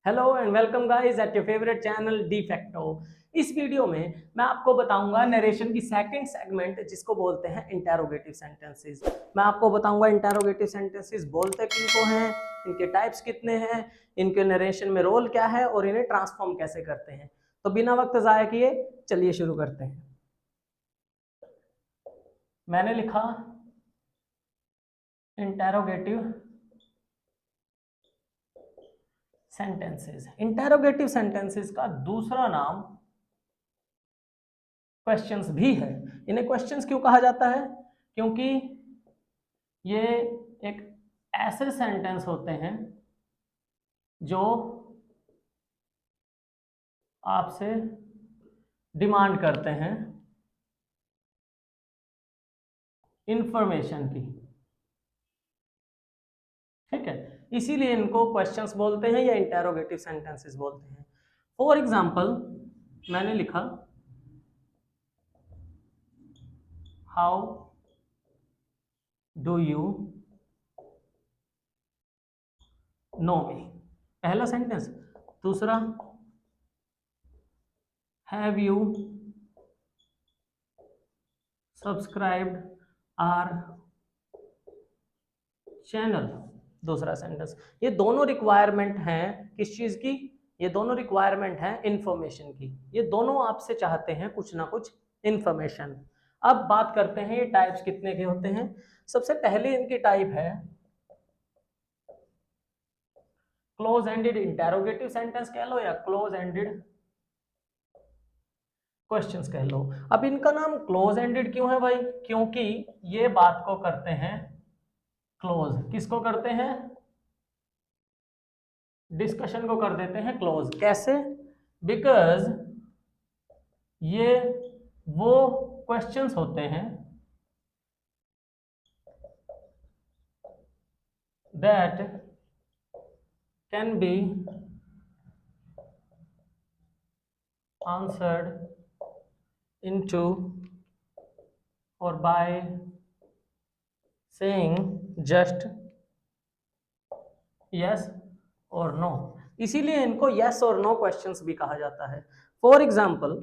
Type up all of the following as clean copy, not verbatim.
Hello and welcome guys at your favourite channel de facto. इस video में मैं आपको बताऊंगा नरेशन की सेकंड सेगमेंट जिसको बोलते हैं इंटेरोगेटिव सेंटेंसेस। मैं आपको बताऊंगा इंटेरोगेटिव सेंटेंसेस बोलते किनको हैं, इनके टाइप्स कितने हैं, इनके नरेशन में रोल क्या है और इन्हें ट्रांसफॉर्म कैसे करते हैं। तो बिना वक्त ज़ाया किए चलिए शुरू करते हैं। मैंने लिखा इंटेरोगेटिव सेंटेंसेस। इंटेरोगेटिव सेंटेंसेस का दूसरा नाम क्वेश्चंस भी है। इन्हें क्वेश्चंस क्यों कहा जाता है? क्योंकि ये एक ऐसे सेंटेंस होते हैं जो आपसे डिमांड करते हैं इंफॉर्मेशन की। ठीक है, इसीलिए इनको क्वेश्चंस बोलते हैं या इंटेरोगेटिव सेंटेंसेस बोलते हैं। फॉर एग्जाम्पल मैंने लिखा how do you know me, पहला सेंटेंस। दूसरा, have you subscribed our channel, दूसरा सेंटेंस। ये दोनों रिक्वायरमेंट हैं किस चीज की? ये दोनों रिक्वायरमेंट हैं इंफॉर्मेशन की। ये दोनों आपसे चाहते हैं कुछ ना कुछ इंफॉर्मेशन। अब बात करते हैं ये टाइप्स कितने के होते हैं। सबसे पहले इनकी टाइप है क्लोज एंडेड इंटेरोगेटिव सेंटेंस कह लो या क्लोज एंडेड क्वेश्चंस कह लो। अब इनका नाम क्लोज एंडेड क्यों है भाई? क्योंकि ये बात को करते हैं क्लोज। किसको करते हैं? डिस्कशन को कर देते हैं क्लोज। कैसे? बिकॉज ये वो क्वेश्चंस होते हैं that can be answered into और बाय सेइंग जस्ट यस और नो। इसीलिए इनको यस और नो क्वेश्चंस भी कहा जाता है। फॉर एग्जाम्पल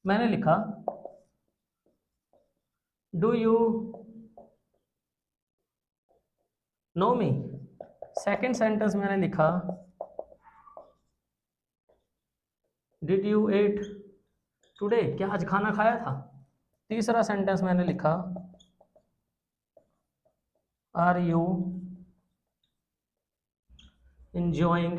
मैंने लिखा do you know me. Second sentence मैंने लिखा डिड यू एट टुडे, क्या आज खाना खाया था? तीसरा सेंटेंस मैंने लिखा are you enjoying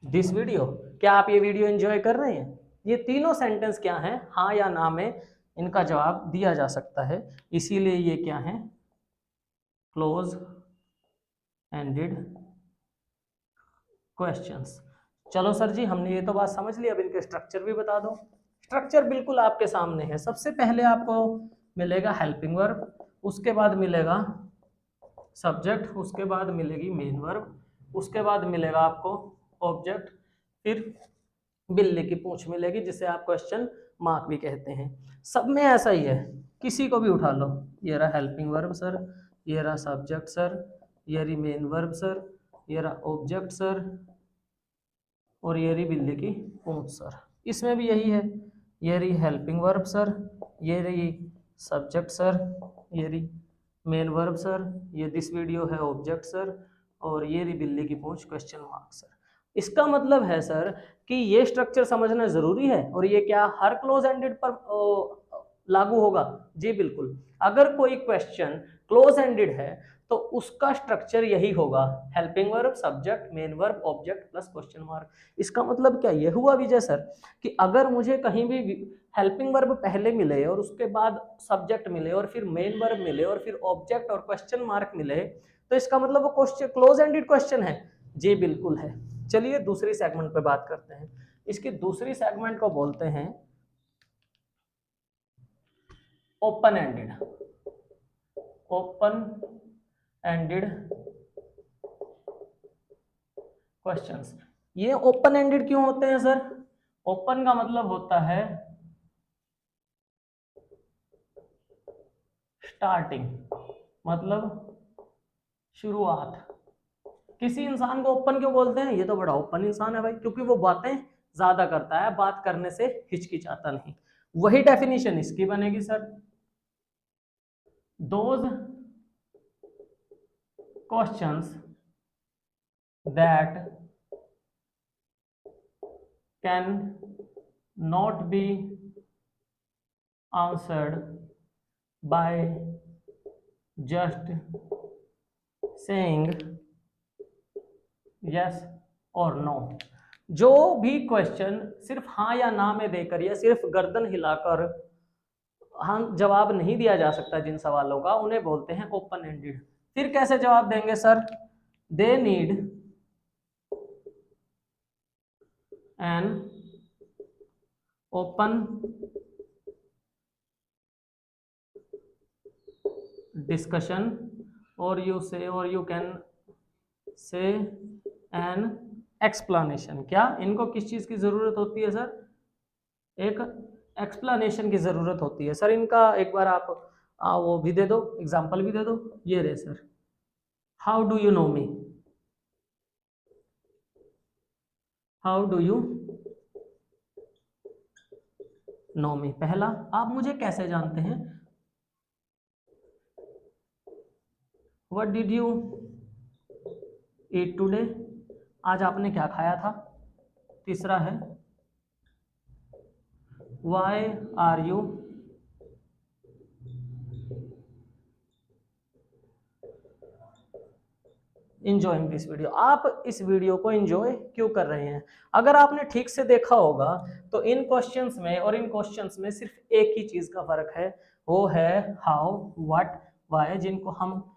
this video, क्या आप ये वीडियो एंजॉय कर रहे हैं? ये तीनों सेंटेंस क्या हैं? हाँ या ना में इनका जवाब दिया जा सकता है। इसीलिए ये क्या है? Close ended questions. चलो सर जी, हमने ये तो बात समझ ली, अब इनके स्ट्रक्चर भी बता दो। स्ट्रक्चर बिल्कुल आपके सामने है। सबसे पहले आपको मिलेगा हेल्पिंग वर्ब, उसके बाद मिलेगा सब्जेक्ट, उसके बाद मिलेगी मेन वर्ब, उसके बाद मिलेगा आपको ऑब्जेक्ट, फिर बिल्ली की पूंछ मिलेगी जिसे आप क्वेश्चन मार्क भी कहते हैं। सब में ऐसा ही है, किसी को भी उठा लो। ये रहा हेल्पिंग वर्ब सर, ये रहा सब्जेक्ट सर, ये रही मेन वर्ब सर, ये रहा ऑब्जेक्ट सर, और ये रही बिल्ली की पूंछ सर। इसमें भी यही है, ये रही हेल्पिंग वर्ब सर, ये रही सब्जेक्ट सर, ये रही मेन वर्ब सर, ये दिस वीडियो है ऑब्जेक्ट सर, और ये रही बिल्ली की पूंछ क्वेश्चन मार्क सर। इसका मतलब है सर कि ये स्ट्रक्चर समझना जरूरी है। और ये क्या हर क्लोज एंडेड पर लागू होगा? जी बिल्कुल। अगर कोई क्वेश्चन क्लोज एंडेड है तो उसका स्ट्रक्चर यही होगा, helping verb, subject, main verb, object plus question mark. इसका मतलब क्या ये हुआ विजय सर कि अगर मुझे कहीं भी हेल्पिंग वर्ब पहले मिले और उसके बाद सब्जेक्ट मिले और फिर मेन वर्ब मिले और फिर ऑब्जेक्ट और क्वेश्चन मार्क मिले, तो इसका मतलब वो क्वेश्चन क्लोज एंडेड क्वेश्चन है? जी बिल्कुल है। चलिए दूसरी सेगमेंट पे बात करते हैं। इसकी दूसरी सेगमेंट को बोलते हैं open ended. Open ended questions. ये ओपन एंडेड क्यों होते हैं सर? ओपन का मतलब होता है स्टार्टिंग, मतलब शुरुआत। किसी इंसान को ओपन क्यों बोलते हैं? ये तो बड़ा ओपन इंसान है भाई, क्योंकि वो बातें ज्यादा करता है, बात करने से हिचकिचाता नहीं। वही डेफिनेशन इसकी बनेगी sir, those questions that can not be answered by just saying yes और नो। जो भी क्वेश्चन सिर्फ हाँ या ना में देकर या सिर्फ गर्दन हिलाकर हाँ जवाब नहीं दिया जा सकता, जिन सवालों का, उन्हें बोलते हैं ओपन एंडेड। फिर कैसे जवाब देंगे sir? They need an open discussion और you can say an explanation. क्या इनको किस चीज की जरूरत होती है सर? एक एक्सप्लेनेशन की जरूरत होती है सर इनका। एक बार आप वो भी दे दो, एग्जांपल भी दे दो। ये रहे sir, how do you know me, how do you know me. पहला, आप मुझे कैसे जानते हैं? What did you eat today, आज आपने क्या खाया था। तीसरा है, why are you enjoying this video, आप इस वीडियो को इंजॉय क्यों कर रहे हैं। अगर आपने ठीक से देखा होगा तो इन क्वेश्चंस में और इन क्वेश्चंस में सिर्फ एक ही चीज का फर्क है, वो है हाउ, व्हाट, व्हाई, जिनको हम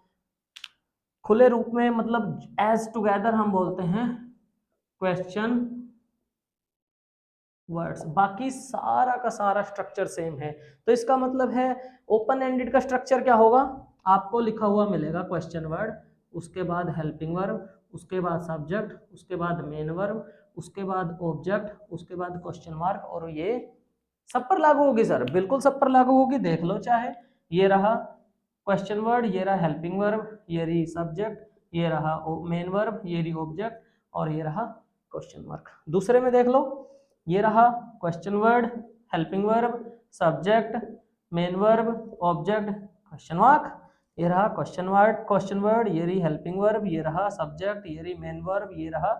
खुले रूप में मतलब एज टुगेदर हम बोलते हैं क्वेश्चन वर्ड्स। बाकी सारा का सारा स्ट्रक्चर सेम है। तो इसका मतलब है ओपन एंडेड का स्ट्रक्चर क्या होगा? आपको लिखा हुआ मिलेगा क्वेश्चन वर्ड, उसके बाद हेल्पिंग वर्ब, उसके बाद सब्जेक्ट, उसके बाद मेन वर्ब, उसके बाद ऑब्जेक्ट, उसके बाद क्वेश्चन मार्क। और ये सब पर लागू होगी सर, बिल्कुल सब पर लागू होगी, देख लो चाहे। ये रहा क्वेश्चन वर्ड, ये रहा हेल्पिंग वर्ब, ये रही सब्जेक्ट, ये रहा मेन वर्ब, ये रही ऑब्जेक्ट, और ये रहा क्वेश्चन मार्क। दूसरे में देख लो, ये रहा question word, helping verb, subject, main verb, object, question mark. ये रहा क्वेश्चन वर्ड, ये रही हेल्पिंग वर्ब, ये रहा सब्जेक्ट, ये रही मेन वर्ब, ये रहा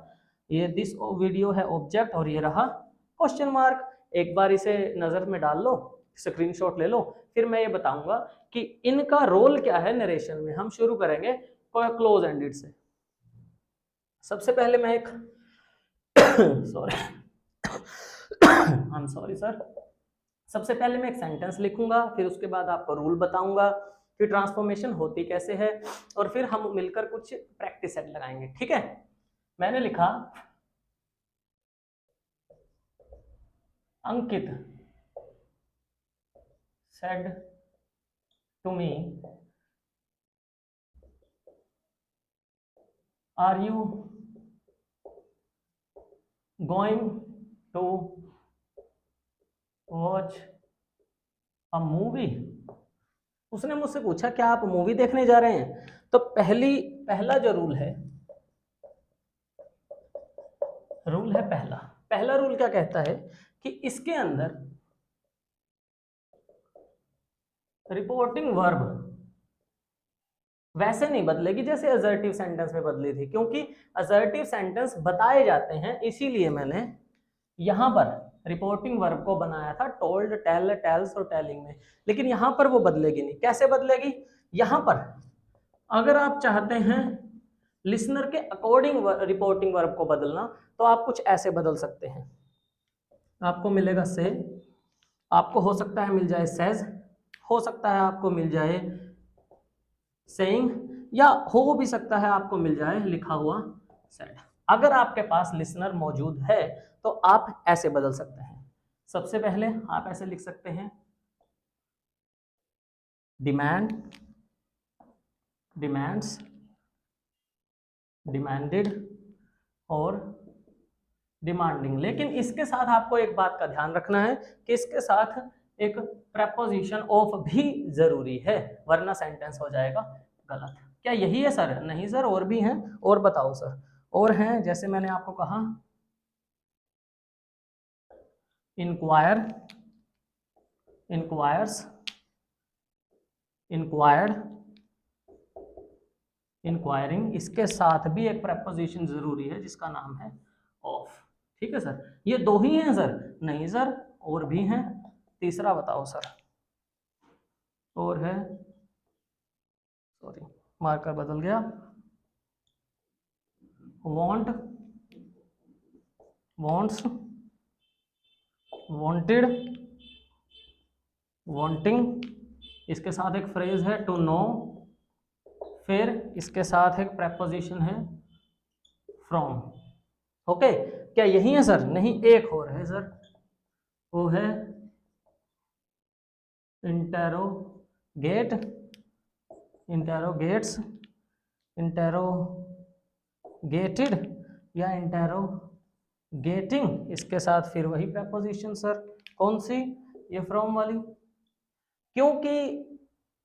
ये दिस वीडियो है ऑब्जेक्ट, और ये रहा क्वेश्चन मार्क। एक बार इसे नजर में डाल लो, स्क्रीनशॉट ले लो, फिर मैं ये बताऊंगा कि इनका रोल क्या है नरेशन में। हम शुरू करेंगे क्लोज एंडेड से। सबसे पहले मैं एक सॉरी सर, सबसे पहले मैं एक सेंटेंस लिखूंगा, फिर उसके बाद आपको रूल बताऊंगा कि ट्रांसफॉर्मेशन होती कैसे है, और फिर हम मिलकर कुछ प्रैक्टिस सेट लगाएंगे। ठीक है? मैंने लिखा, अंकित said to me, are you going to watch a movie? उसने मुझसे पूछा क्या आप मूवी देखने जा रहे हैं। तो पहला जो रूल है पहला रूल क्या कहता है कि इसके अंदर रिपोर्टिंग वर्ब वैसे नहीं बदलेगी जैसे असर्टिव सेंटेंस में बदली थी, क्योंकि असर्टिव सेंटेंस बताए जाते हैं, इसीलिए मैंने यहां पर रिपोर्टिंग वर्ब को बनाया था टोल्ड, टेल, टेल्स और टेलिंग में। लेकिन यहां पर वो बदलेगी नहीं। कैसे बदलेगी? यहां पर अगर आप चाहते हैं लिसनर के अकॉर्डिंग रिपोर्टिंग वर्ब को बदलना, तो आप कुछ ऐसे बदल सकते हैं। आपको मिलेगा से, आपको हो सकता है मिल जाए सेज, हो सकता है आपको मिल जाए सेइंग, या हो भी सकता है आपको मिल जाए लिखा हुआ सेड। अगर आपके पास लिसनर मौजूद है तो आप ऐसे बदल सकते हैं। सबसे पहले आप ऐसे लिख सकते हैं, डिमांड, डिमांड्स, डिमांडेड और डिमांडिंग। लेकिन इसके साथ आपको एक बात का ध्यान रखना है कि इसके साथ एक प्रेपोजिशन ऑफ भी जरूरी है, वरना सेंटेंस हो जाएगा गलत। क्या यही है सर? नहीं सर, और भी हैं। और बताओ सर। और हैं, जैसे मैंने आपको कहा इंक्वायर, इंक्वायर्स, इंक्वायर्ड, इंक्वायरिंग, इसके साथ भी एक प्रेपोजिशन जरूरी है जिसका नाम है ऑफ। ठीक है सर, ये दो ही हैं सर? नहीं सर, और भी हैं। तीसरा बताओ सर। और है, सॉरी मार्कर बदल गया, वांट, वांट्स, वांटेड, वांटिंग, इसके साथ एक फ्रेज है टू नो, फिर इसके साथ एक प्रेपोजिशन है फ्रॉम। ओके, क्या यही है सर? नहीं, एक और है सर, वो है इंटेरोगेट, इंटेरोगेट्स, इंटेरोगेटेड या इंटेरोगेटिंग, इसके साथ फिर वही प्रेपोजिशन सर। कौन सी? ये फ्रॉम वाली। क्योंकि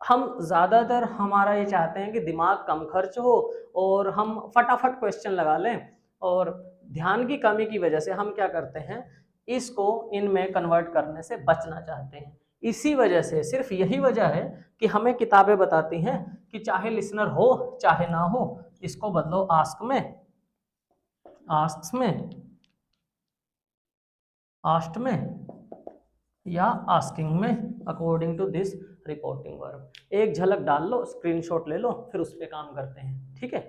हम ज़्यादातर हमारा ये चाहते हैं कि दिमाग कम खर्च हो और हम फटाफट क्वेश्चन लगा लें, और ध्यान की कमी की वजह से हम क्या करते हैं, इसको इनमें कन्वर्ट करने से बचना चाहते हैं। इसी वजह से, सिर्फ यही वजह है कि हमें किताबें बताती हैं कि चाहे लिसनर हो चाहे ना हो, इसको बदलो आस्क में, आस्क्स में, आस्ट में या आस्किंग में, according to this reporting verb. एक झलक डाल लो, स्क्रीनशॉट ले लो, फिर उस पर काम करते हैं। ठीक है,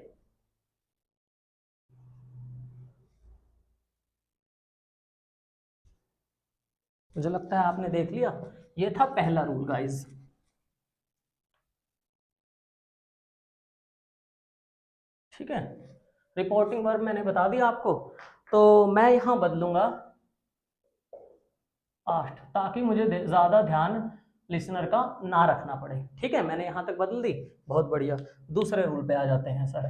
मुझे लगता है आपने देख लिया। ये था पहला रूल गाइस। ठीक है, रिपोर्टिंग वर्ब मैंने बता दिया आपको, तो मैं यहां बदलूंगा आस्ट, ताकि मुझे ज्यादा ध्यान लिसनर का ना रखना पड़े। ठीक है, मैंने यहां तक बदल दी, बहुत बढ़िया। दूसरे रूल पे आ जाते हैं सर,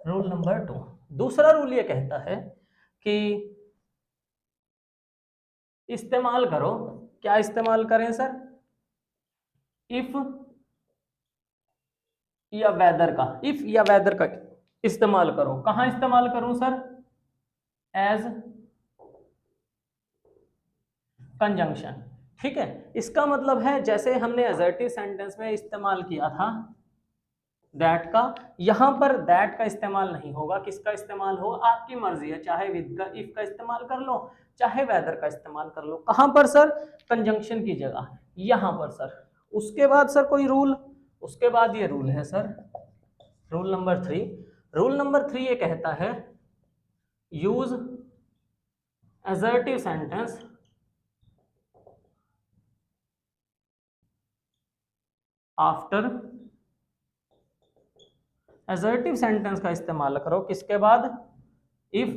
रूल नंबर 2। दूसरा रूल ये कहता है कि इस्तेमाल करो, क्या इस्तेमाल करें सर? इफ या वेदर का, इफ या वेदर का इस्तेमाल करो। कहां इस्तेमाल करूं सर? As conjunction. ठीक है, इसका मतलब है जैसे हमने असर्टिव सेंटेंस में इस्तेमाल किया था दैट का, यहां पर दैट का इस्तेमाल नहीं होगा। किसका इस्तेमाल हो? आपकी मर्जी है, चाहे विद का, इफ का इस्तेमाल कर लो, चाहे वेदर का इस्तेमाल कर लो। कहां पर सर? कंजंक्शन की जगह, यहां पर सर। उसके बाद सर कोई रूल? उसके बाद ये रूल है sir, rule number 3। Rule number 3 ये कहता है use assertive sentence after, assertive sentence का इस्तेमाल करो किसके बाद? इफ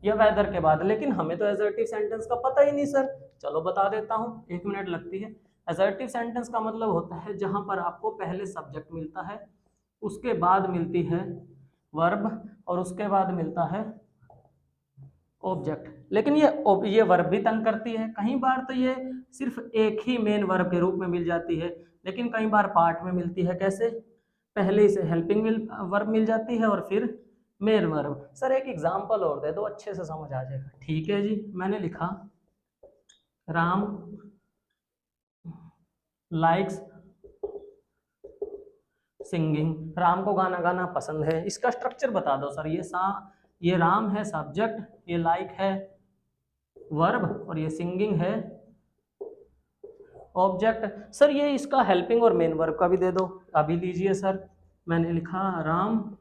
या वेदर के बाद। लेकिन हमें तो असर्टिव सेंटेंस का पता ही नहीं सर। चलो बता देता हूं, 1 मिनट लगती है। असर्टिव सेंटेंस का मतलब होता है जहां पर आपको पहले सब्जेक्ट मिलता है, उसके बाद मिलती है वर्ब, और उसके बाद मिलता है ऑब्जेक्ट। लेकिन ये वर्ब भी तंग करती है। कई बार तो ये सिर्फ एक ही मेन वर्ब के रूप में मिल जाती है, लेकिन कई बार पार्ट में मिलती है। कैसे? पहले इसे हेल्पिंग वर्ब मिल जाती है और फिर मेन वर्ब। सर एक एग्जांपल और दे दो, अच्छे से समझ आ जाएगा। ठीक है जी, मैंने लिखा राम लाइक्स सिंगिंग, राम को गाना गाना पसंद है। इसका स्ट्रक्चर बता दो सर। ये राम है सब्जेक्ट, ये लाइक है वर्ब, और ये सिंगिंग है ऑब्जेक्ट। सर ये इसका हेल्पिंग और मेन वर्ब का भी दे दो। अभी लीजिए सर, मैंने लिखा Ram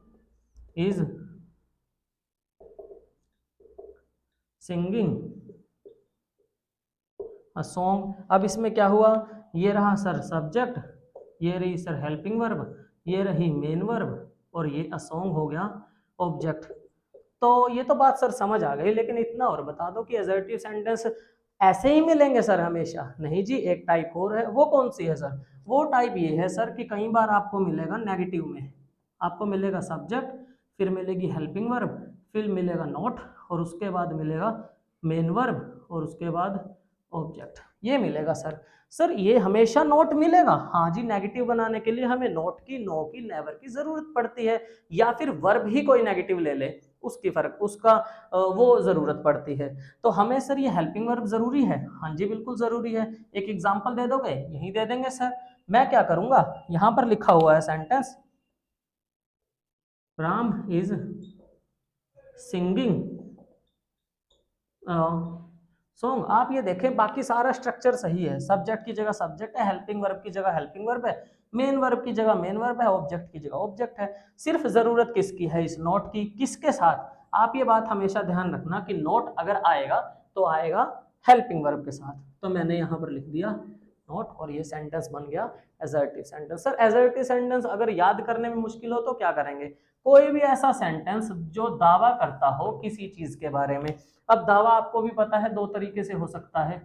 is singing a song. अब इसमें क्या हुआ? ये रहा सर सब्जेक्ट, ये रही सर हेल्पिंग वर्ब, ये रही मेन वर्ब, और ये अ सॉन्ग हो गया ऑब्जेक्ट। तो ये तो बात सर समझ आ गई, लेकिन इतना और बता दो कि असर्टिव सेंटेंस ऐसे ही मिलेंगे सर हमेशा? नहीं जी, एक टाइप और है। वो कौन सी है सर? वो टाइप ये है सर कि कई बार आपको मिलेगा नेगेटिव में, आपको मिलेगा सब्जेक्ट, फिर मिलेगी हेल्पिंग वर्ब, फिर मिलेगा नॉट, और उसके बाद मिलेगा मेन वर्ब, और उसके बाद ऑब्जेक्ट। ये मिलेगा सर। सर ये हमेशा नॉट मिलेगा? हाँ जी, नेगेटिव बनाने के लिए हमें नॉट की, नो की, नेवर की जरूरत पड़ती है, या फिर वर्ब ही कोई नेगेटिव ले ले उसकी फर्क उसका वो जरूरत पड़ती है। तो हमें सर ये हेल्पिंग वर्ब जरूरी है? हाँ जी बिल्कुल जरूरी है। एक एग्जांपल दे दोगे? यही दे देंगे सर। मैं क्या करूंगा, यहां पर लिखा हुआ है sentence, Ram is singing song. आप ये देखें बाकी सारा स्ट्रक्चर सही है, सब्जेक्ट की जगह सब्जेक्ट है, हेल्पिंग वर्ब की जगह हेल्पिंग वर्ब है, मेन वर्ब की जगह मेन वर्ब है, ऑब्जेक्ट की जगह ऑब्जेक्ट है। सिर्फ जरूरत किसकी है? इस नोट की। किसके साथ? आप ये बात हमेशा ध्यान रखना कि नोट अगर आएगा तो आएगा हेल्पिंग वर्ब के साथ। तो मैंने यहाँ पर लिख दिया नोट, और ये सेंटेंस बन गया assertive sentence. Sir assertive sentence अगर याद करने में मुश्किल हो तो क्या करेंगे? कोई भी ऐसा सेंटेंस जो दावा करता हो किसी चीज के बारे में। अब दावा आपको भी पता है दो तरीके से हो सकता है,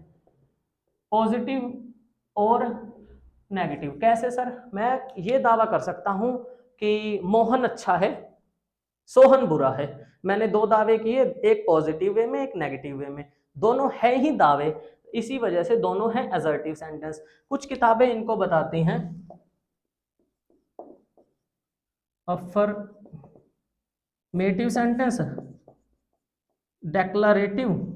पॉजिटिव और नेगेटिव। कैसे सर? मैं ये दावा कर सकता हूं कि मोहन अच्छा है, सोहन बुरा है। मैंने दो दावे किए, एक पॉजिटिव वे में, एक नेगेटिव वे में, दोनों है ही दावे, इसी वजह से दोनों हैं असर्टिव सेंटेंस। कुछ किताबें इनको बताती हैं अफर्मेटिव सेंटेंस, डेक्लरेटिव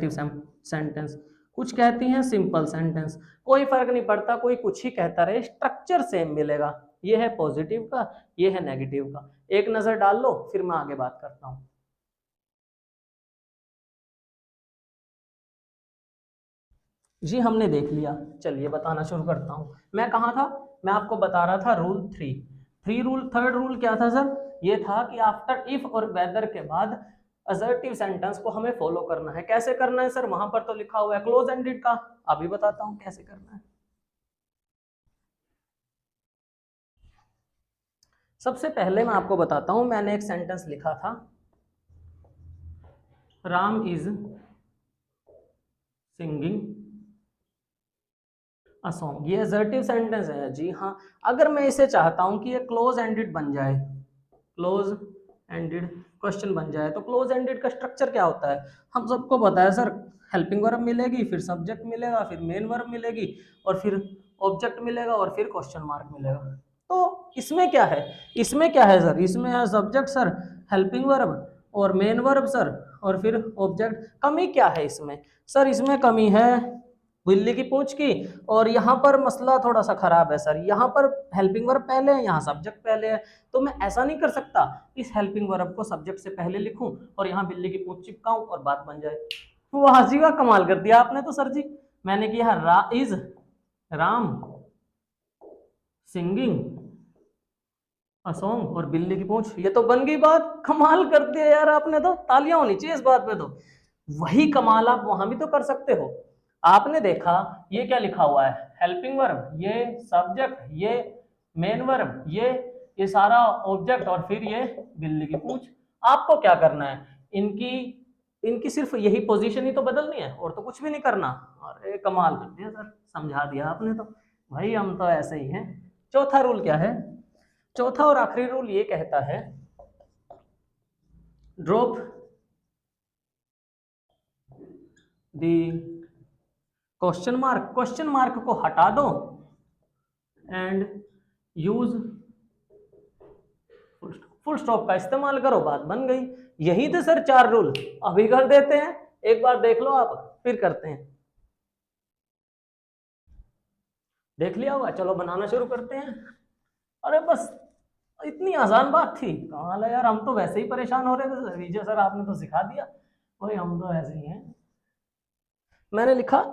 सेंटेंस, कुछ कहती हैं सिंपल सेंटेंस। कोई फर्क नहीं पड़ता, कोई कुछ ही कहता रहे, स्ट्रक्चर सेम मिलेगा। ये है पॉजिटिव का, ये है नेगेटिव का। एक नजर डाल लो, फिर मैं आगे बात करता हूं। जी हमने देख लिया, चलिए बताना शुरू करता हूं। मैं कहाँ था? मैं आपको बता रहा था रूल 3 थर्ड रूल क्या था सर? ये था कि आफ्टर इफ और वेदर के बाद असर्टिव सेंटेंस को हमें फॉलो करना है। कैसे करना है सर? वहां पर तो लिखा हुआ है क्लोज एंडेड का, अभी बताता हूं कैसे करना है। सबसे पहले मैं आपको बताता हूं, मैंने एक सेंटेंस लिखा था, Ram is singing a song. ये असर्टिव सेंटेंस है जी हाँ। अगर मैं इसे चाहता हूं कि ये क्लोज एंडेड बन जाए, क्लोज एंडेड क्वेश्चन बन जाए, तो क्लोज एंडेड का स्ट्रक्चर क्या होता है? हम सबको पता है सर, हेल्पिंग वर्ब मिलेगी, फिर सब्जेक्ट मिलेगा, फिर मेन वर्ब मिलेगी, और फिर ऑब्जेक्ट मिलेगा, और फिर क्वेश्चन मार्क मिलेगा। तो इसमें क्या है? इसमें क्या है सर? इसमें है सब्जेक्ट सर, हेल्पिंग वर्ब और मेन वर्ब सर, और फिर ऑब्जेक्ट। कमी क्या है इसमें? सर इसमें कमी है बिल्ली की पूंछ की, और यहाँ पर मसला थोड़ा सा खराब है सर, यहाँ पर हेल्पिंग वर्ब पहले है, यहाँ सब्जेक्ट पहले है। तो मैं ऐसा नहीं कर सकता इस हेल्पिंग वर्ब को सब्जेक्ट से पहले लिखूं और यहाँ बिल्ली की पूंछ चिपकाऊं और बात बन जाए। वाह जी वाह, कमाल कर दिया आपने तो सर जी। मैंने किया राम सिंगिंग अ सॉन्ग और बिल्ली की पूंछ, ये तो बन गई बात। कमाल कर दिया यार आपने तो, तालियां होनी चाहिए इस बात पे तो। वही कमाल आप वहां भी तो कर सकते हो। आपने देखा ये क्या लिखा हुआ है, हेल्पिंग वर्ब, ये सब्जेक्ट, ये मेन वर्ब, ये सारा ऑब्जेक्ट, और फिर ये बिल्ली की पूंछ। आपको क्या करना है? इनकी इनकी सिर्फ यही पोजीशन ही तो बदलनी है, और तो कुछ भी नहीं करना। अरे कमाल कर दिया सर, समझा दिया आपने तो। भाई हम तो ऐसे ही हैं। चौथा रूल क्या है? चौथा और आखिरी रूल ये कहता है, ड्रॉप दी क्वेश्चन मार्क को हटा दो एंड यूज फुल स्टॉप का इस्तेमाल करो, बात बन गई। यही थे सर 4 रूल। अभी कर देते हैं, एक बार देख लो आप, फिर करते हैं। देख लिया होगा, चलो बनाना शुरू करते हैं। अरे बस इतनी आसान बात थी, कमाल है यार। हम तो वैसे ही परेशान हो रहे थे विजय सर, आपने तो सिखा दिया। वही हम तो ऐसे ही हैं। मैंने लिखा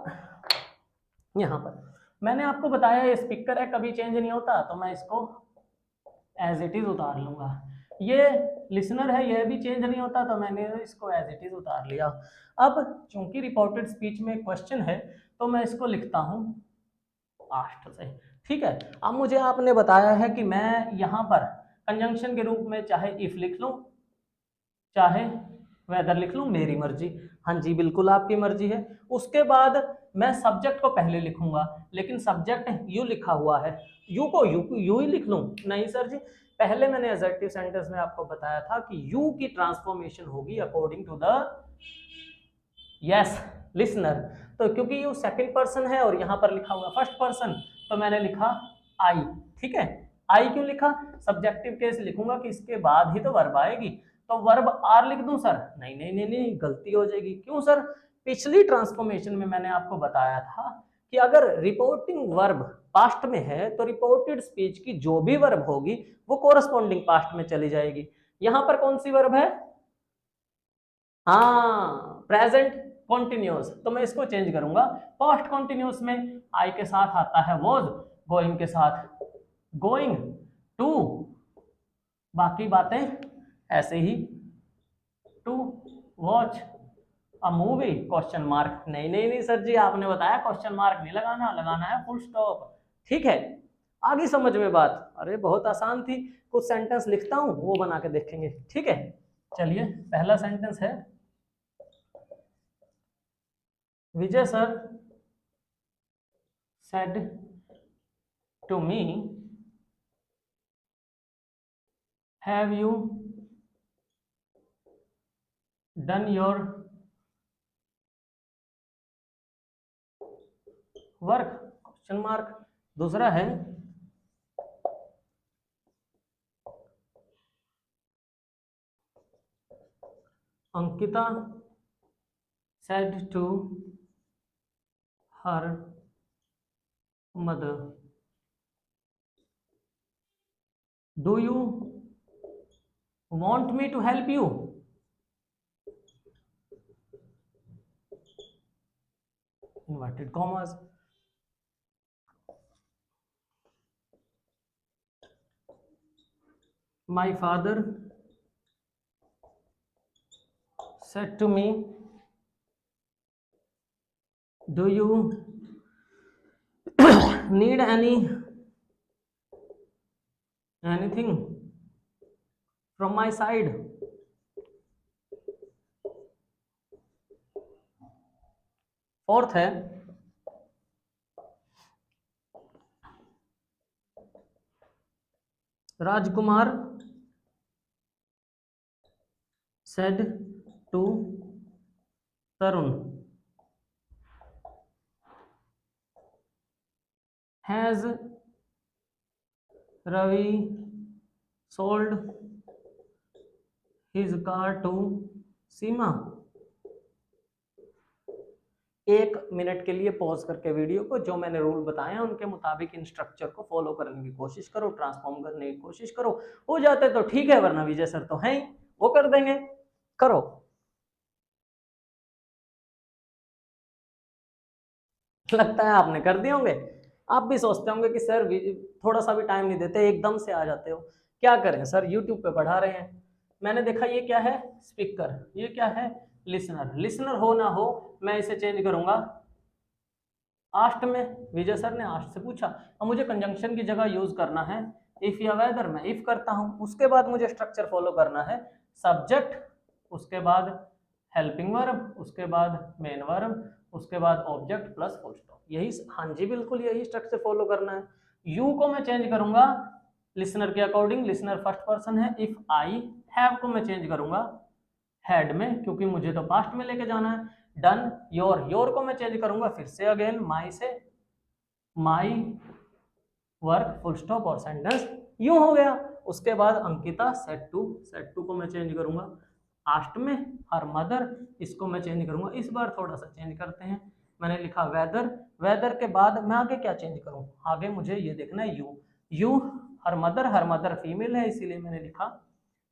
यहाँ पर, मैंने आपको बताया ये स्पीकर है, कभी चेंज नहीं होता, तो मैं इसको एज इट इज उतार लूंगा। ये लिसनर है, यह भी चेंज नहीं होता, तो मैंने इसको एज इट इज उतार लिया। अब चूंकि रिपोर्टेड स्पीच में क्वेश्चन है, तो मैं इसको लिखता हूं आस्ट से। ठीक है, अब मुझे आपने बताया है कि मैं यहाँ पर कंजंक्शन के रूप में चाहे इफ लिख लूं, चाहे वेदर लिख लूं, मेरी मर्जी। हाँ जी बिल्कुल आपकी मर्जी है। उसके बाद मैं सब्जेक्ट को पहले लिखूंगा, लेकिन सब्जेक्ट यू लिखा हुआ है, यू को यू ही लिख लूं? नहीं सर जी, पहले मैंने एडजेक्टिव सेंटेंस में आपको बताया था कि यू की ट्रांसफॉर्मेशन होगी according to the yes listener. तो क्योंकि ये सेकंड पर्सन है और यहाँ पर लिखा हुआ फर्स्ट पर्सन, तो मैंने लिखा आई। ठीक है, आई क्यों लिखा? सब्जेक्टिव केस लिखूंगा कि इसके बाद ही तो वर्ब आएगी, तो वर्ब आर लिख दूं सर? नहीं नहीं नहीं नहीं, गलती हो जाएगी। क्यों सर? पिछली ट्रांसफॉर्मेशन में मैंने आपको बताया था कि अगर रिपोर्टिंग वर्ब पास्ट में है तो रिपोर्टेड स्पीच की जो भी वर्ब होगी वो कोरस्पॉन्डिंग पास्ट में चली जाएगी। यहां पर कौन सी वर्ब है? हाँ, प्रेजेंट कॉन्टिन्यूस, तो मैं इसको चेंज करूंगा। पास्ट कॉन्टिन्यूस में आई के साथ आता है वॉज, गोइंग के साथ गोइंग टू, बाकी बातें ऐसे ही, to watch a movie question mark. नहीं नहीं नहीं सर जी, आपने बताया क्वेश्चन मार्क नहीं लगाना, लगाना है फुल स्टॉप। ठीक है, आगे समझ में बात? अरे बहुत आसान थी, कुछ सेंटेंस लिखता हूं वो बना के देखेंगे। ठीक है, चलिए पहला सेंटेंस है, Vijay sir said to me, have you done your work question mark. दूसरा है, Ankita said to her mother, do you want me to help you? Inverted commas। my father said to me, do you need anything from my side? Fourth है, राजकुमार said to Tarun, has Ravi sold his car to सीमा? एक minute के लिए pause करके video को, जो मैंने rule बताए हैं उनके मुताबिक इन स्ट्रक्चर को फॉलो करने की कोशिश करो, ट्रांसफॉर्म करने की कोशिश करो। हो जाते तो ठीक है, वरना विजय सर तो हैं ही, वो कर देंगे। करो। लगता है आपने कर दिए होंगे। आप भी सोचते होंगे कि सर थोड़ा सा भी टाइम नहीं देते, एकदम से आ जाते हो। क्या करें सर, यूट्यूब पे पढ़ा रहे हैं। मैंने देखा ये क्या है, स्पीकर, ये क्या है, लिसनर। लिसनर हो ना हो मैं इसे चेंज करूंगा आस्ट में। विजय सर ने आस्ट से पूछा, अब मुझे कंजंक्शन की जगह यूज करना है इफ या वेदर, मैं इफ करता हूं। उसके बाद मुझे स्ट्रक्चर फॉलो करना है, सब्जेक्ट, उसके बाद हेल्पिंग वर्ब, उसके बाद मेन वर्ब, उसके बाद ऑब्जेक्ट प्लस फुल स्टॉप। यही, हाँ जी बिल्कुल यही स्ट्रक्चर फॉलो करना है। यू को मैं चेंज करूंगा लिसनर के अकॉर्डिंग, लिसनर फर्स्ट पर्सन है। इफ आई, हैव को मैं चेंज करूंगा हैड में, क्योंकि मुझे तो पास्ट में लेके जाना है। डन, योर, योर को मैं चेंज करूंगा फिर से अगेन माई से माई वर्क फुल स्टॉप और सेंटेंस यूं हो गया। उसके बाद अंकिता सेट टू को मैं चेंज करूंगा आस्ट में। हर मदर, इसको मैं चेंज करूंगा, इस बार थोड़ा सा चेंज करते हैं। मैंने लिखा वेदर, वेदर के बाद मैं आगे क्या चेंज करूं, आगे मुझे ये देखना है you. You her mother female है इसीलिए मैंने लिखा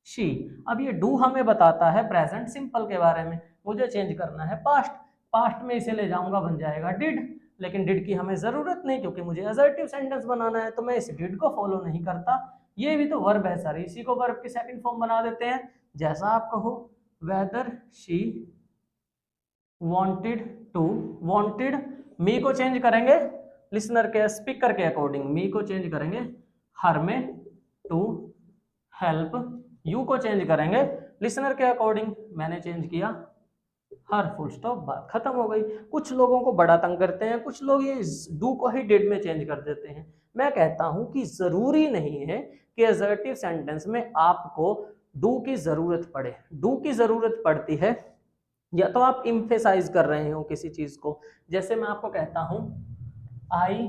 शी। अब ये डू हमें बताता है प्रेजेंट सिंपल के बारे में, मुझे चेंज करना है पास्ट। पास्ट में इसे ले जाऊंगा, बन जाएगा डिड, लेकिन डिड की हमें जरूरत नहीं क्योंकि मुझे असर्टिव सेंटेंस बनाना है, तो मैं इस डिड को फॉलो नहीं करता। ये भी तो वर्ब है सर, इसी को वर्ब की सेकंड फॉर्म बना देते हैं, जैसा आप कहो। Whether she wanted to, wanted me को चेंज करेंगे लिसनर के स्पीकर के अकॉर्डिंग, मी को चेंज करेंगे हर में, टू हेल्प, यू को चेंज करेंगे लिसनर के अकॉर्डिंग, मैंने चेंज किया हर, फुल स्टॉप, बात खत्म हो गई। कुछ लोगों को बड़ा तंग करते हैं, कुछ लोग ये डू को ही डिड में चेंज कर देते हैं। मैं कहता हूं कि जरूरी नहीं है कि असर्टिव सेंटेंस में आपको डू की जरूरत पड़े। डू की जरूरत पड़ती है या तो आप इम्फेसाइज कर रहे हो किसी चीज को, जैसे मैं आपको कहता हूं आई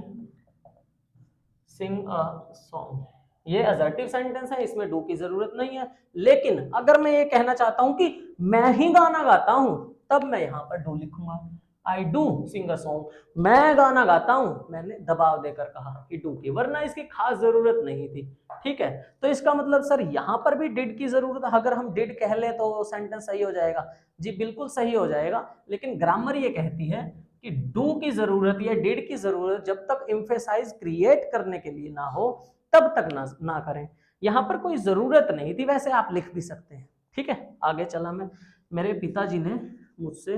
सिंग अ सॉन्ग, ये असर्टिव सेंटेंस है, इसमें डू की जरूरत नहीं है। लेकिन अगर मैं ये कहना चाहता हूं कि मैं ही गाना गाता हूं, तब मैं यहां पर डू लिखूंगा। I do Singh a song, मैं गाना गाता हूं, मैंने दबाव देकर कहा कि डू की, वरना इसकी खास जरूरत नहीं थी। ठीक है, तो इसका मतलब सर यहां पर भी डिड की जरूरत है, अगर हम डिड कह ले तो सेंटेंस सही हो जाएगा। जी बिल्कुल सही हो जाएगा, लेकिन ग्रामर ये कहती है कि डू की जरूरत या डिड की जरूरत जब तक एम्फेसाइज क्रिएट करने के लिए ना हो तब तक ना करें। यहां पर कोई जरूरत नहीं थी, वैसे आप लिख भी सकते हैं। ठीक है, आगे चला मैं, मेरे पिताजी ने मुझसे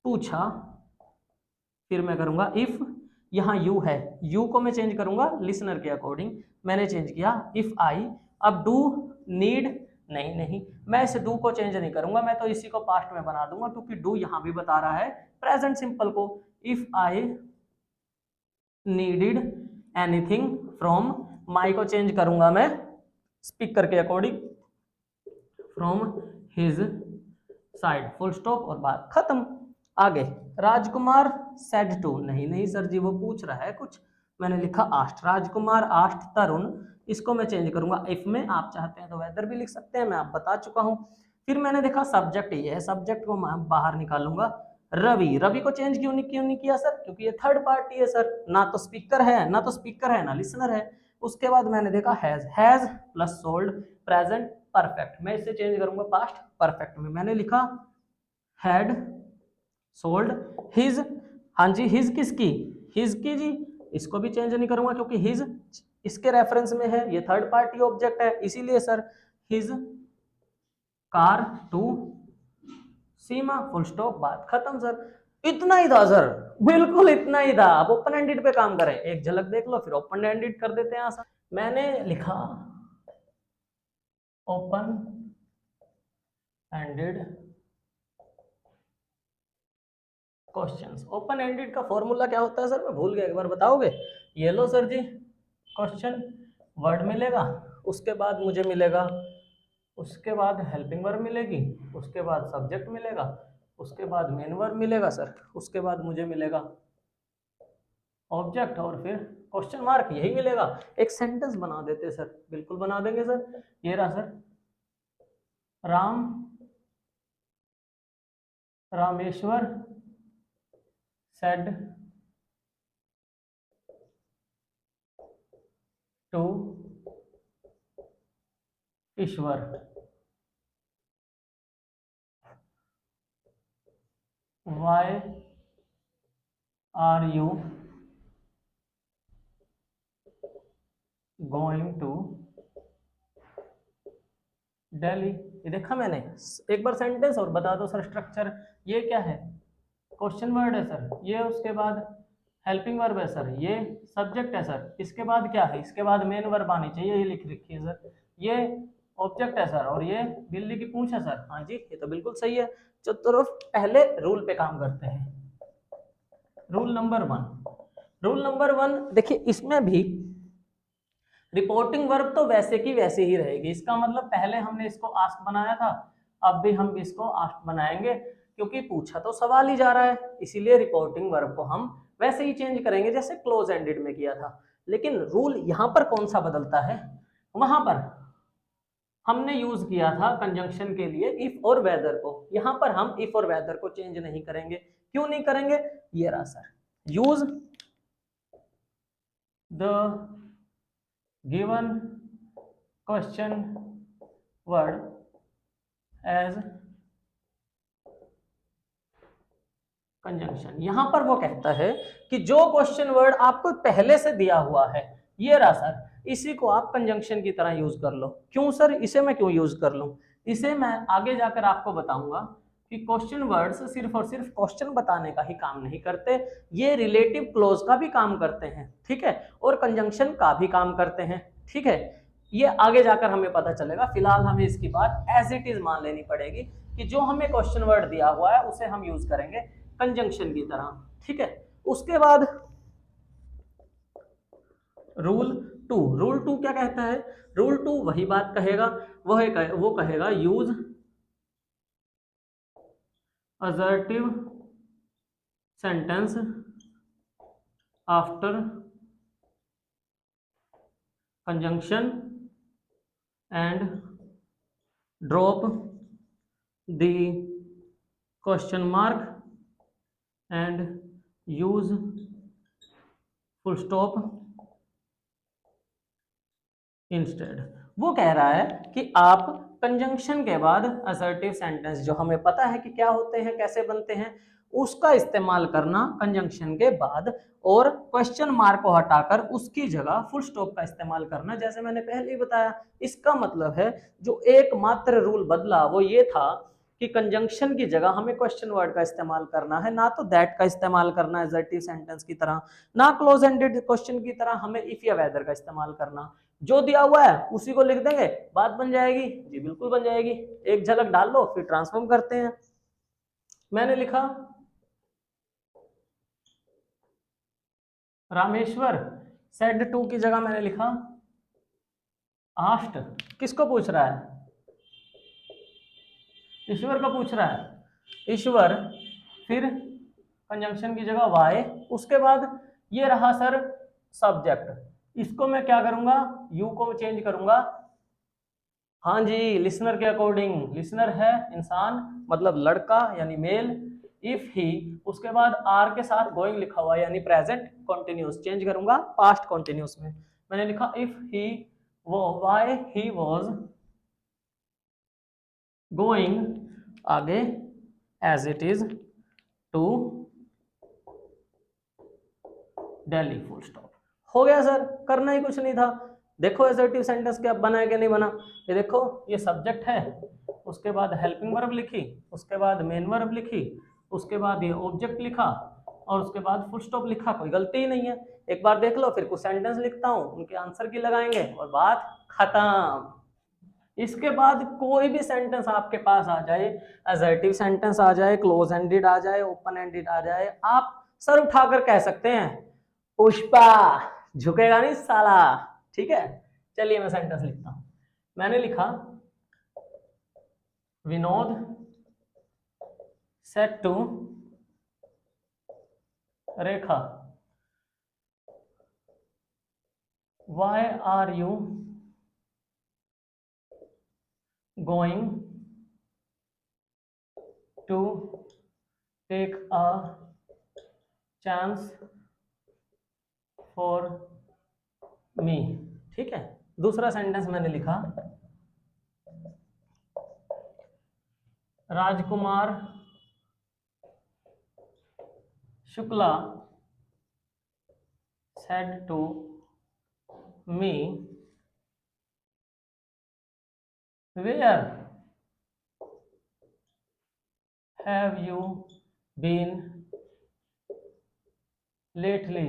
पूछा, फिर मैं करूंगा इफ, यहां यू है, यू को मैं चेंज करूंगा लिसनर के अकॉर्डिंग, मैंने चेंज किया इफ आई। अब डू नीड, नहीं मैं इस डू को चेंज नहीं करूंगा, मैं तो इसी को पास्ट में बना दूंगा, क्योंकि डू यहां भी बता रहा है प्रेजेंट सिंपल को। If I needed anything from, my को चेंज करूंगा मैं स्पीकर के according, from his side, full stop और बात खत्म। आगे राजकुमार सेड टू, नहीं सर जी वो पूछ रहा है कुछ, मैंने लिखा आस्ट, राजकुमार आस्ट तरुण, इसको मैं चेंज करूंगा इफ में, आप चाहते हैं तो वेदर भी लिख सकते हैं, मैं आप बता चुका हूं। फिर मैंने देखा सब्जेक्ट ये है, सब्जेक्ट को मैं बाहर निकालूंगा रवि, रवि को चेंज क्यों नहीं किया सर, क्योंकि ये थर्ड पार्टी है सर, ना तो स्पीकर है ना लिसनर है। उसके बाद मैंने देखा has plus sold present perfect, मैं इसे चेंज करूंगा पास्ट परफेक्ट में, मैंने लिखा हैड सोल्ड हिज, हाँ जी हिज किसकी, हिज की जी, इसको भी चेंज नहीं करूंगा क्योंकि हिज इसके रेफरेंस में है, ये थर्ड पार्टी ऑब्जेक्ट है, इसीलिए sir his car to Seema, full stop बात खत्म सर। इतना ही था सर, बिल्कुल इतना ही था। अब ओपन एंडेड पे काम करें, एक झलक देख लो फिर ओपन एंडेड कर देते हैं आसान। मैंने लिखा open ended questions, open ended का फॉर्मूला क्या होता है सर, मैं भूल गया, एक बार बताओगे। ये लो सर जी, क्वेश्चन वर्ड मिलेगा, उसके बाद मुझे मिलेगा, उसके बाद हेल्पिंग वर्ब मिलेगी, उसके बाद सब्जेक्ट मिलेगा, उसके बाद मेन वर्ब मिलेगा सर, उसके बाद मुझे मिलेगा ऑब्जेक्ट, और फिर क्वेश्चन मार्क, यही मिलेगा। एक सेंटेंस बना देते सर, बिल्कुल बना देंगे सर। ये रहा sir, Rameshwar said to Ishwar, why are you going to Delhi. ये देखा मैंने, एक बार सेंटेंस और बता दो सर स्ट्रक्चर। ये क्या है, क्वेश्चन वर्ड है सर, ये उसके बाद हेल्पिंग वर्ब है सर, ये सब्जेक्ट है सर, इसके बाद क्या है, इसके बाद मेन वर्ब आनी चाहिए, ये लिख रखी है सर, ये ऑब्जेक्ट है सर, और ये बिल्ली की पूंछ है सर। हाँ जी ये तो बिल्कुल सही है। चलो पहले रूल पे काम करते हैं। रूल नंबर वन देखिए, इसमें भी रिपोर्टिंग वर्ब तो वैसे की वैसे ही रहेगी। इसका मतलब पहले हमने इसको आस्क बनाया था, अब भी हम इसको आस्क बनाएंगे, क्योंकि पूछा तो सवाल ही जा रहा है, इसीलिए रिपोर्टिंग वर्ब को हम वैसे ही चेंज करेंगे जैसे क्लोज एंडेड में किया था। लेकिन रूल यहां पर कौन सा बदलता है, वहां पर हमने यूज किया था कंजंक्शन के लिए इफ और वेदर को, यहां पर हम इफ और वेदर को चेंज नहीं करेंगे। क्यों नहीं करेंगे, ये रहा sir, use the given question word as conjunction. यहां पर वो कहता है कि जो क्वेश्चन वर्ड आपको पहले से दिया हुआ है, ये रहा सर, इसी को आप कंजंक्शन की तरह यूज कर लो। क्यों सर, इसे मैं क्यों यूज कर लूं, इसे मैं आगे जाकर आपको बताऊंगा कि क्वेश्चन वर्ड्स सिर्फ और सिर्फ क्वेश्चन बताने का ही काम नहीं करते, ये रिलेटिव क्लोज का भी काम करते हैं, ठीक है, और कंजंक्शन का भी काम करते हैं, ठीक है। ये आगे जाकर हमें पता चलेगा, फिलहाल हमें इसकी बात एज इट इज मान लेनी पड़ेगी कि जो हमें क्वेश्चन वर्ड दिया हुआ है उसे हम यूज करेंगे कंजंक्शन की तरह, ठीक है। उसके बाद रूल टू क्या कहता है, रूल टू वही बात कहेगा, वो कहेगा use assertive sentence after conjunction and drop the question mark and use full stop instead. वो कह रहा है कि आप कंजंक्शन के बाद असर्टिव सेंटेंस जो हमें पता है कि क्या होते हैं, कैसे बनते हैं, उसका इस्तेमाल करना कंजंक्शन के बाद, और क्वेश्चन मार्क को हटाकर उसकी जगह फुल स्टॉप का इस्तेमाल करना, जैसे मैंने पहले ही बताया। इसका मतलब है जो एकमात्र रूल बदला वो ये था कि कंजंक्शन की जगह हमें क्वेश्चन वर्ड का इस्तेमाल करना है, ना तो दैट का इस्तेमाल करना है असर्टिव सेंटेंस की तरह, ना क्लोज एंडेड क्वेश्चन की तरह हमें इफ या वेदर का इस्तेमाल करना। जो दिया हुआ है उसी को लिख देंगे, बात बन जाएगी। जी बिल्कुल बन जाएगी, एक झलक डाल लो फिर ट्रांसफॉर्म करते हैं। मैंने लिखा रामेश्वर सेड टू की जगह मैंने लिखा आस्ट। किसको पूछ रहा है? ईश्वर को पूछ रहा है। ईश्वर, फिर कंजंक्शन की जगह वाई, उसके बाद ये रहा सर सब्जेक्ट, इसको मैं क्या करूंगा, यू को चेंज करूंगा। हाँ जी, लिसनर के अकॉर्डिंग, लिसनर है इंसान मतलब लड़का यानी मेल। इफ ही, उसके बाद आर के साथ गोइंग लिखा हुआ यानी प्रेजेंट कॉन्टिन्यूस, चेंज करूंगा पास्ट कॉन्टिन्यूस में। मैंने लिखा इफ ही वो वाई ही वॉज गोइंग, आगे as it is to Delhi, full stop. हो गया सर, करना ही कुछ नहीं था। देखो असर्टिव सेंटेंस क्या बना है कि नहीं बना। ये देखो, ये सब्जेक्ट है, उसके बाद हेल्पिंग वर्ब लिखी, उसके बाद मेन वर्ब लिखी, उसके बाद ये ऑब्जेक्ट लिखा, और उसके बाद फुल स्टॉप लिखा। कोई गलती ही नहीं है। एक बार देख लो, फिर कुछ सेंटेंस लिखता हूँ, उनके आंसर की लगाएंगे और बात खत्म। इसके बाद कोई भी सेंटेंस आपके पास आ जाए, असर्टिव सेंटेंस आ जाए, क्लोज एंडेड आ जाए, ओपन एंडेड आ जाए, आप सर उठाकर कह सकते हैं पुष्पा, झुकेगा नहीं साला। ठीक है, चलिए मैं सेंटेंस लिखता हूं। मैंने लिखा Vinod said to Rekha, why are you going to take a chance for me. ठीक है, दूसरा सेंटेंस मैंने लिखा Rajkumar Shukla said to me, where have you been lately?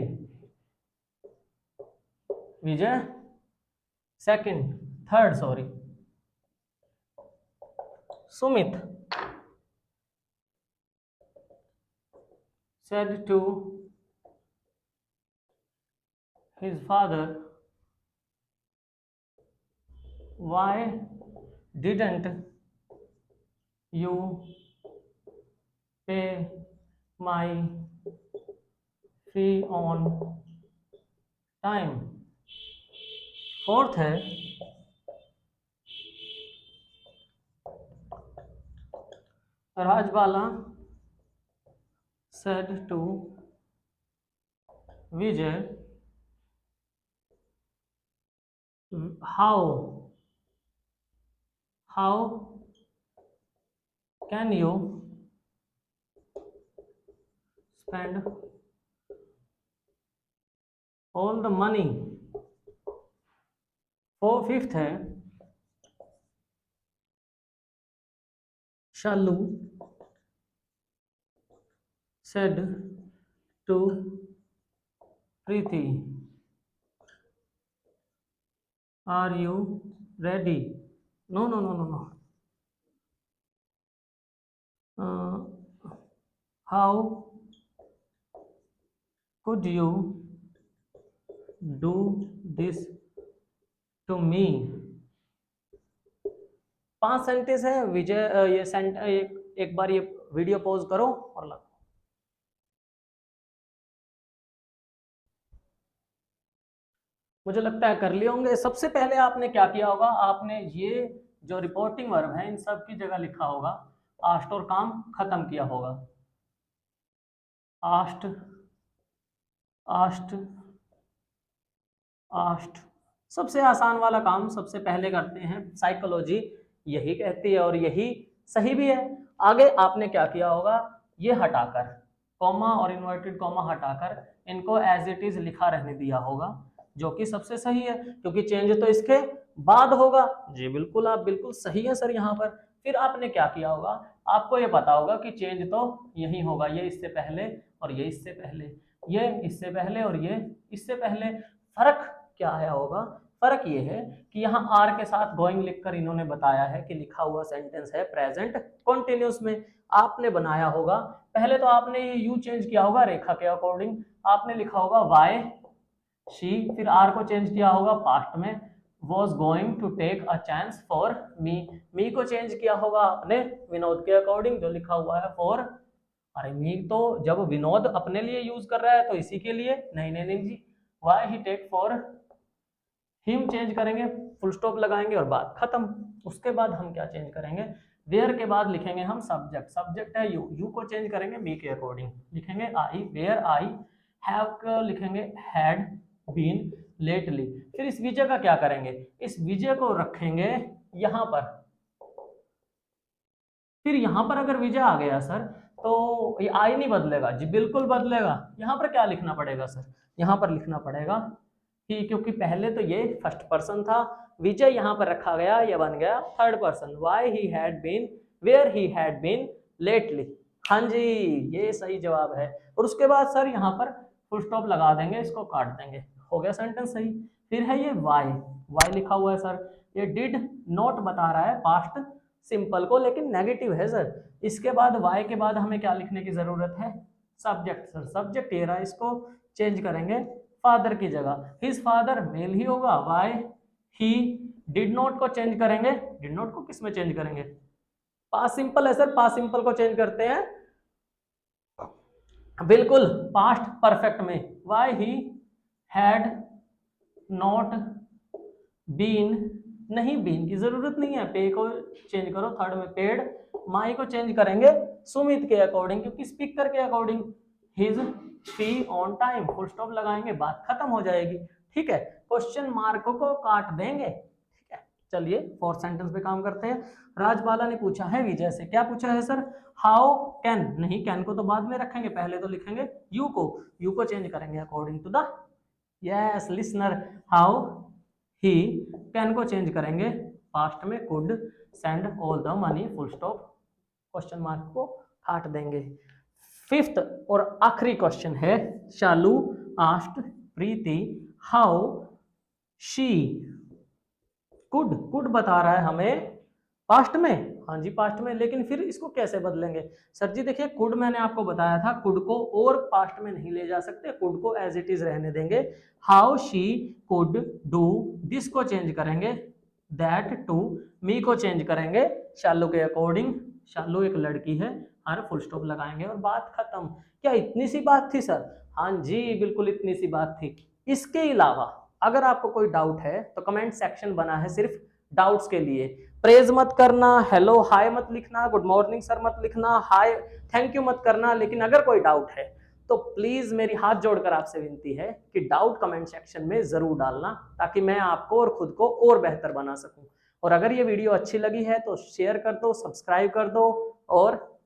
Vijay, second, third sorry, Sumit said to his father, why didn't you pay my fee on time? Fourth है Rajbala said to Vijay, how can you spend all the money? Fifth है शालू said to Preeti, are you ready? No. How could you do this to me? 5 sentence है विजय। ये एक बार ये video pause करो और लगाओ। मुझे लगता है कर लिए होंगे। सबसे पहले आपने क्या किया होगा, आपने ये जो रिपोर्टिंग वर्ब है इन सब की जगह लिखा होगा आस्ट और काम खत्म किया होगा। आस्ट आस्ट आस्ट सबसे आसान वाला काम सबसे पहले करते हैं, साइकोलॉजी यही कहती है और यही सही भी है। आगे आपने क्या किया होगा, ये हटाकर कॉमा और इन्वर्टेड कॉमा हटाकर इनको एज इट इज लिखा रहने दिया होगा, जो कि सबसे सही है क्योंकि चेंज तो इसके बाद होगा। जी बिल्कुल, आप बिल्कुल सही है सर। यहाँ पर फिर आपने क्या किया होगा, आपको ये पता होगा कि चेंज तो यही होगा, ये इससे पहले और ये इससे पहले, ये इससे पहले और ये इससे पहले। फर्क क्या आया होगा, फर्क ये है कि यहाँ आर के साथ गोइंग लिखकर इन्होंने बताया है कि लिखा हुआ सेंटेंस है प्रेजेंट कॉन्टिन्यूस में। आपने बनाया होगा, पहले तो आपने ये यू चेंज किया होगा रेखा के अकॉर्डिंग, आपने लिखा होगा वाई शी, फिर आर को चेंज किया होगा पास्ट में, was going to take a chance for me, मी को चेंज किया होगा आपने विनोद के अकॉर्डिंग जो लिखा हुआ है for। अरे मी तो जब विनोद अपने लिए यूज कर रहा है तो इसी के लिए, नहीं नहीं नहीं जी, why he take for him change करेंगे, फुल स्टॉप लगाएंगे और बात खत्म। उसके बाद हम क्या चेंज करेंगे, वेयर के बाद लिखेंगे हम सब्जेक्ट, सब्जेक्ट है यू, यू को चेंज करेंगे मी के अकॉर्डिंग, लिखेंगे आई, वेयर आई हैव को लिखेंगे हैड बीन लेटली। फिर इस विजय का क्या करेंगे, इस विजय को रखेंगे यहां पर। फिर यहां पर अगर विजय आ गया सर तो ये आई नहीं बदलेगा जी, बिल्कुल बदलेगा। यहां पर क्या लिखना पड़ेगा सर, यहां पर लिखना पड़ेगा कि क्योंकि पहले तो ये फर्स्ट पर्सन था, विजय यहां पर रखा गया, ये बन गया third person, why he had been, where he had been lately. हाँ जी, ये सही जवाब है। और उसके बाद सर यहाँ पर फुल स्टॉप लगा देंगे, इसको काट देंगे, हो गया सेंटेंस सही। फिर है ये वाई, वाई लिखा हुआ है सर, ये डिड नॉट बता रहा है पास्ट सिंपल को, लेकिन नेगेटिव है सर। इसके बाद वाई के बाद हमें क्या लिखने की जरूरत है, सब्जेक्ट सर, सब्जेक्ट ये रहा, इसको चेंज करेंगे फादर की जगह, हिज फादर मेल ही होगा, वाई ही डिड नॉट को चेंज करेंगे, डिड नॉट को किस में चेंज करेंगे, पास्ट सिंपल है सर, पास्ट सिंपल को चेंज करते हैं बिल्कुल पास्ट परफेक्ट में, why he had not been, नहीं बीन की जरूरत नहीं है, पे को चेंज करो थर्ड में पेड, माई को चेंज करेंगे सुमित के अकॉर्डिंग क्योंकि स्पीकर के according, his fee on time, full stop लगाएंगे, बात खत्म हो जाएगी। ठीक है, क्वेश्चन मार्क को काट देंगे। ठीक है, चलिए फोर्थ सेंटेंस पे काम करते हैं। राजबाला ने पूछा है विजय से, क्या पूछा है सर, हाउ कैन, नहीं कैन को तो बाद में रखेंगे, पहले तो लिखेंगे यू को चेंज करेंगे according to the, yes listener, how he can को चेंज करेंगे पास्ट में could send all the money, full stop, question mark को काट देंगे। फिफ्थ और आखिरी क्वेश्चन है, Shalu asked Preeti how she could बता रहा है हमें पास्ट में, हाँ जी पास्ट में, लेकिन फिर इसको कैसे बदलेंगे सर जी, देखिए कुड मैंने आपको बताया था, कुड को और पास्ट में नहीं ले जा सकते, कुड को एज इट इज रहने देंगे। How she could do this को चेंज करेंगे दैट टू, मी को चेंज करेंगे शालू के अकॉर्डिंग, शालू एक लड़की है, हर फुल स्टॉप लगाएंगे और बात खत्म। क्या इतनी सी बात थी सर, हाँ जी बिल्कुल इतनी सी बात थी। इसके अलावा अगर आपको कोई डाउट है तो कमेंट सेक्शन बना है सिर्फ डाउट्स के लिए, प्रेज मत करना, हेलो हाय मत लिखना, गुड मॉर्निंग सर मत लिखना, हाय थैंक यू मत करना, लेकिन अगर कोई डाउट है तो प्लीज मेरी हाथ जोड़कर आपसे विनती है कि डाउट कमेंट सेक्शन में जरूर डालना, ताकि मैं आपको और खुद को और बेहतर बना सकूं। और अगर ये वीडियो अच्छी लगी है तो शेयर कर दो, सब्सक्राइब कर दो और